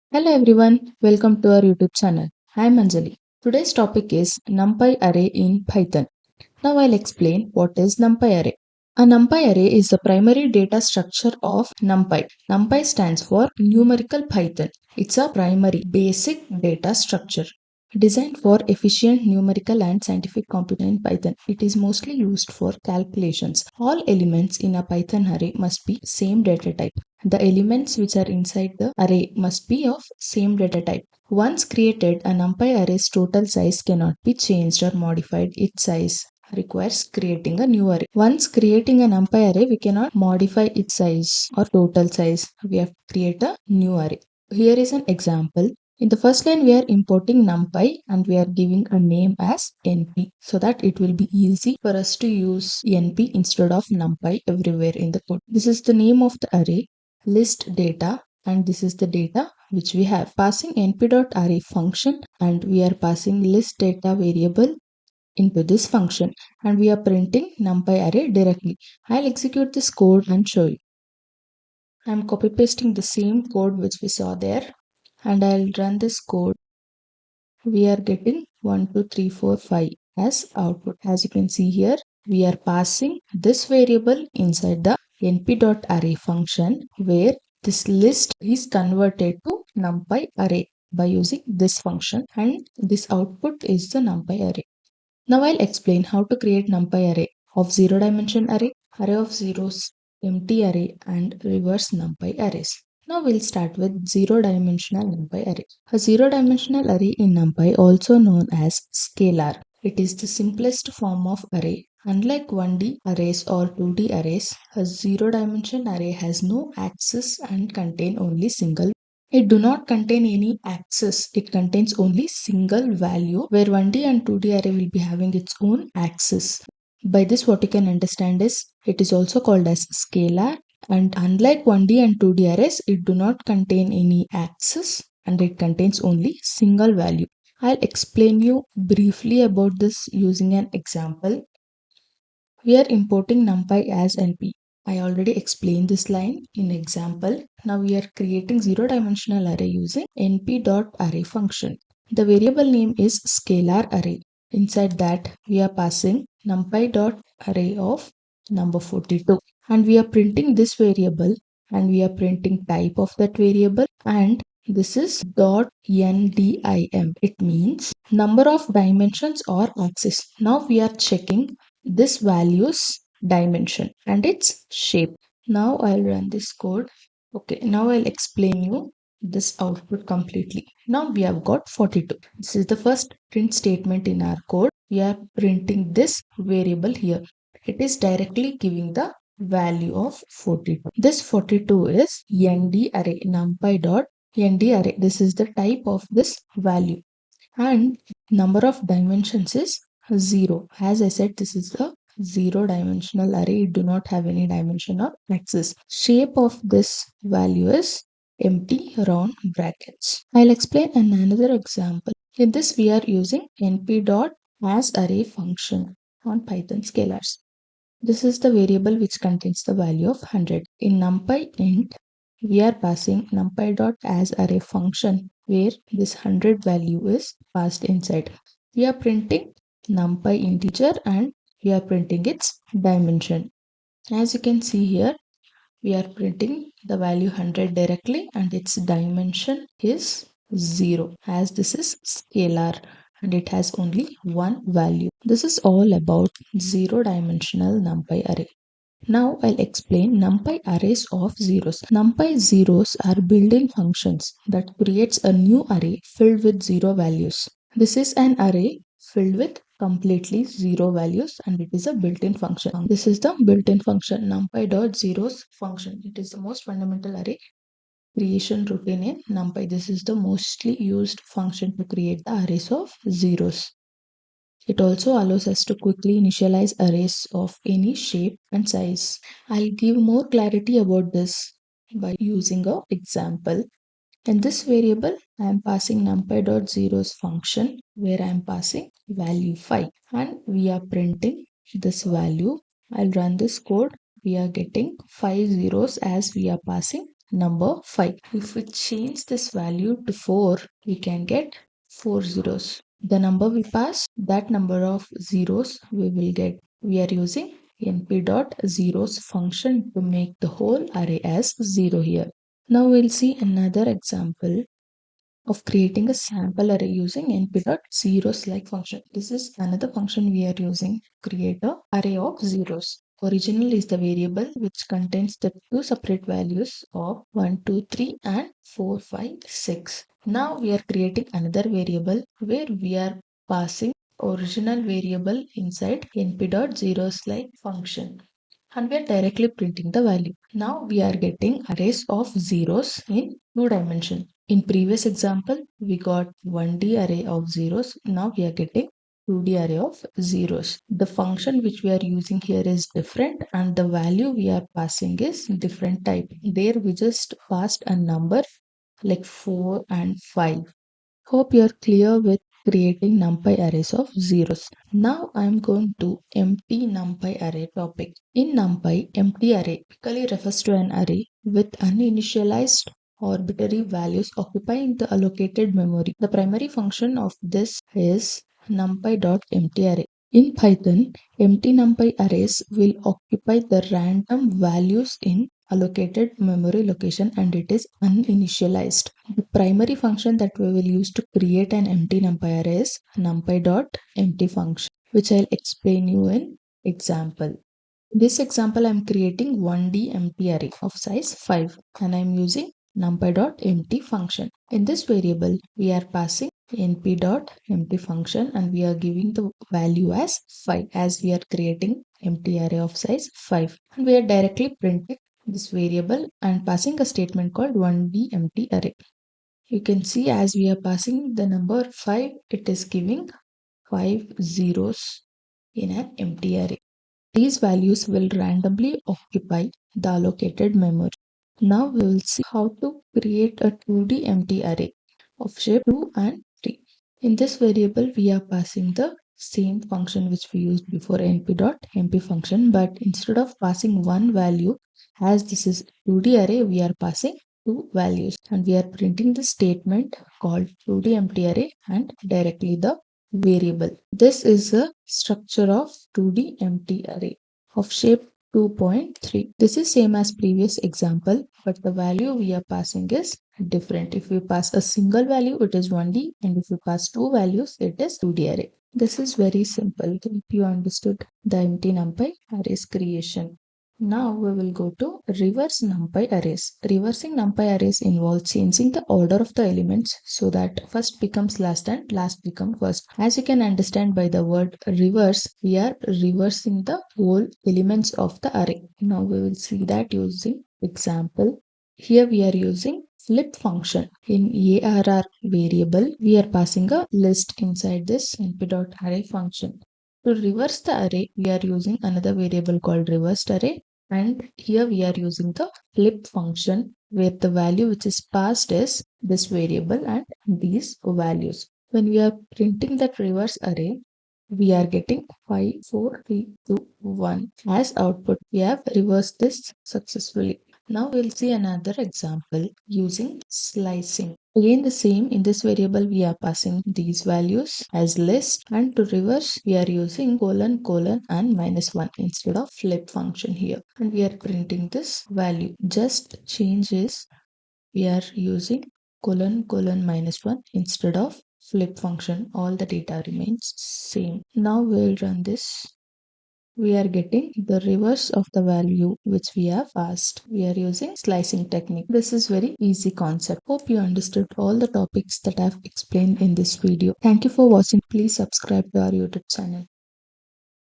Hello everyone, welcome to our YouTube channel. I'm Anjali. Today's topic is NumPy array in Python. Now I'll explain what is NumPy array. A NumPy array is the primary data structure of NumPy. NumPy stands for numerical Python. It's a primary basic data structure designed for efficient numerical and scientific computation in Python. It is mostly used for calculations. All elements in a Python array must be same data type. The elements which are inside the array must be of same data type. Once created, a NumPy array's total size cannot be changed or modified. Its size requires creating a new array. Once creating a NumPy array, we cannot modify its size or total size. We have to create a new array. Here is an example. In the first line, we are importing NumPy and we are giving a name as NP so that it will be easy for us to use NP instead of NumPy everywhere in the code. This is the name of the array, list data, and this is the data which we have. Passing np.array function and we are passing list data variable into this function and we are printing NumPy array directly. I'll execute this code and show you. I'm copy pasting the same code which we saw there and I'll run this code. We are getting 1, 2, 3, 4, 5 as output. As you can see here, we are passing this variable inside the np.array function where this list is converted to NumPy array by using this function, and this output is the NumPy array. Now I'll explain how to create NumPy array of zero dimension array of zeros, empty array, and reverse NumPy arrays. Now we'll start with zero dimensional NumPy array. A zero dimensional array in NumPy, also known as scalar. It is the simplest form of array. Unlike 1D arrays or 2D arrays, a zero dimension array has no axis and contain only single. It do not contain any axis. It contains only single value, where 1D and 2D array will be having its own axis. By this, what you can understand is it is also called as scalar, and unlike 1D and 2D arrays, it do not contain any axis and it contains only single value. I'll explain you briefly about this using an example. We are importing NumPy as NP. I already explained this line in example. Now we are creating zero dimensional array using np.array function. The variable name is scalar array. Inside that we are passing NumPy.array of number 42 and we are printing this variable and we are printing type of that variable, and this is .ndim. It means number of dimensions or axis. Now we are checking this value's dimension and its shape. Now I'll run this code. Okay, now I'll explain you this output completely. Now we have got 42. This is the first print statement in our code. We are printing this variable here. It is directly giving the value of 42. This 42 is nd array, numpy dot nd array. This is the type of this value, and number of dimensions is 0. As I said, this is a zero dimensional array. It do not have any dimension or axis. Shape of this value is empty round brackets. I'll explain in another example. In this we are using np.asArray function on Python scalars. This is the variable which contains the value of 100. In NumPy int, we are passing NumPy.asArray function where this 100 value is passed inside. We are printing NumPy integer and we are printing its dimension. As you can see here, we are printing the value 100 directly and its dimension is 0, as this is scalar and it has only one value. This is all about zero dimensional NumPy array. Now I'll explain NumPy arrays of zeros. NumPy zeros are built-in functions that creates a new array filled with zero values. This is an array filled with completely zero values and it is a built-in function. This is the built-in function NumPy.zeros function. It is the most fundamental array creation routine in NumPy. This is the mostly used function to create the arrays of zeros. It also allows us to quickly initialize arrays of any shape and size. I'll give more clarity about this by using an example. In this variable, I am passing numpy.zeros function where I am passing value 5 and we are printing this value. I'll run this code. We are getting 5 zeros as we are passing number 5. If we change this value to 4, we can get 4 zeros. The number we pass, that number of zeros we will get. We are using np.zeros function to make the whole array as 0 here. Now we'll see another example of creating a sample array using np.zeros like function. This is another function we are using to create a array of zeros. Original is the variable which contains the two separate values of 1, 2, 3 and 4, 5, 6. Now we are creating another variable where we are passing original variable inside np.zeros like function and we are directly printing the value. Now we are getting arrays of zeros in two dimensions. In previous example, we got 1D array of zeros. Now we are getting 2D array of zeros. The function which we are using here is different and the value we are passing is different type. There we just passed a number like 4 and 5. Hope you're clear with creating NumPy arrays of zeros. Now I'm going to empty NumPy array topic. In NumPy, empty array typically refers to an array with uninitialized arbitrary values occupying the allocated memory. The primary function of this is numpy.emptyArray. In Python, empty NumPy arrays will occupy the random values in allocated memory location and it is uninitialized. The primary function that we will use to create an empty NumPy array is numpy.empty function, which I'll explain you in example. In this example, I'm creating 1D empty array of size 5 and I'm using numpy.empty function. In this variable, we are passing np.empty function and we are giving the value as 5 as we are creating empty array of size 5 and we are directly printing this variable and passing a statement called 1D empty array. You can see as we are passing the number 5, it is giving 5 zeros in an empty array. These values will randomly occupy the allocated memory. Now we will see how to create a 2D empty array of shape 2 and 3. In this variable, we are passing the same function which we used before np.mp function, but instead of passing one value, as this is 2D array, we are passing two values and we are printing the statement called 2D empty array and directly the variable. This is the structure of 2D empty array of shape 2.3. This is same as previous example, but the value we are passing is different. If we pass a single value, it is 1D, and if we pass two values, it is 2D array. This is very simple. If you understood the empty NumPy arrays creation. Now we will go to reverse NumPy arrays. Reversing NumPy arrays involves changing the order of the elements so that first becomes last and last becomes first. As you can understand by the word reverse, we are reversing the whole elements of the array. Now we will see that using example. Here we are using flip function. In ARR variable, we are passing a list inside this np.array function. To reverse the array, we are using another variable called reversed array. And here we are using the flip function where the value which is passed is this variable and these values. When we are printing that reverse array, we are getting 5, 4, 3, 2, 1 as output. We have reversed this successfully. Now we'll see another example using slicing. Again the same, in this variable we are passing these values as list and to reverse we are using colon colon and -1 instead of flip function here and we are printing this value. Just changes we are using colon colon -1 instead of flip function. All the data remains same. Now we'll run this. We are getting the reverse of the value which we have passed. We are using slicing technique. This is very easy concept. Hope you understood all the topics that I have explained in this video. Thank you for watching. Please subscribe to our YouTube channel.